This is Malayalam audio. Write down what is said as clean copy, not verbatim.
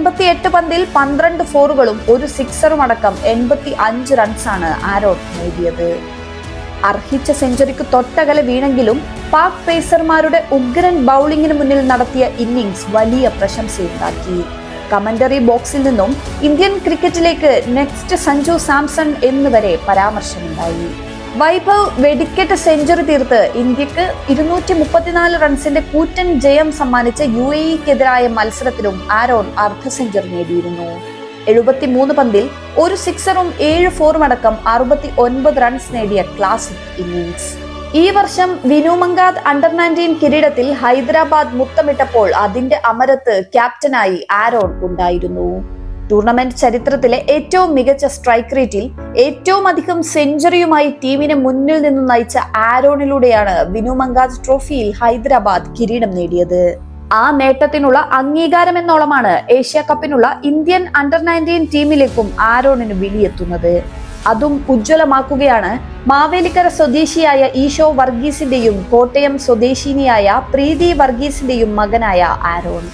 88 പന്തിൽ 12 ഫോറുകളും ഒരു സിക്സറും അടക്കം 85 റൺസാണ് ആരോൺ നേടിയത്. അർഹിച്ച സെഞ്ചുറിക്ക് തൊട്ടകലെ വീണെങ്കിലും പാക് പേസർമാരുടെ ഉഗ്രൻ ബൗളിംഗിന് മുന്നിൽ നടത്തിയ ഇന്നിംഗ്സ് വലിയ പ്രശംസയുണ്ടാക്കി. കമന്ററി ബോക്സിൽ നിന്നും ഇന്ത്യൻ ക്രിക്കറ്റിലേക്ക് നെക്സ്റ്റ് സഞ്ജു സാംസൺ എന്നുവരെ പരാമർശമുണ്ടായി. വൈഭവ് വെടിക്കെട്ട് സെഞ്ചുറി തീർത്ത് ഇന്ത്യക്ക് 234 റൺസിന്റെ കൂറ്റൻ ജയം സമ്മാനിച്ച UAE-ക്കെതിരായ മത്സരത്തിലും ആരോൺ അർദ്ധ സെഞ്ചുറി നേടിയിരുന്നു. 73 പന്തിൽ ഒരു സിക്സറും 7 ഫോറും അടക്കം 69 റൺസ് നേടിയ ക്ലാസിക് ഇന്നിംഗ്സ്. ഈ വർഷം വിനു മങ്കാദ് അണ്ടർ-19 കിരീടത്തിൽ ഹൈദരാബാദ് മുത്തമിട്ടപ്പോൾ അതിന്റെ അമരത്ത് ക്യാപ്റ്റനായി ആരോൺ ഉണ്ടായിരുന്നു. ടൂർണമെന്റ് ചരിത്രത്തിലെ ഏറ്റവും മികച്ച സ്ട്രൈക്ക് റേറ്റിൽ ഏറ്റവും അധികം സെഞ്ചുറിയുമായി ടീമിനെ മുന്നിൽ നിന്നും നയിച്ച ആരോണിലൂടെയാണ് വിനു മങ്കാദ് ട്രോഫിയിൽ ഹൈദരാബാദ് കിരീടം നേടിയത്. ആ നേട്ടത്തിനുള്ള അംഗീകാരം എന്നോളമാണ് ഏഷ്യ കപ്പിനുള്ള ഇന്ത്യൻ അണ്ടർ-19 ടീമിലേക്കും ആരോണിന് വിളിയെത്തുന്നത്. അതും ഉജ്ജ്വലമാക്കുകയാണ് മാവേലിക്കര സ്വദേശിയായ ഈശോ വർഗീസിന്റെയും കോട്ടയം സ്വദേശിനിയായ പ്രീതി വർഗീസിന്റെയും മകനായ ആരോൺ.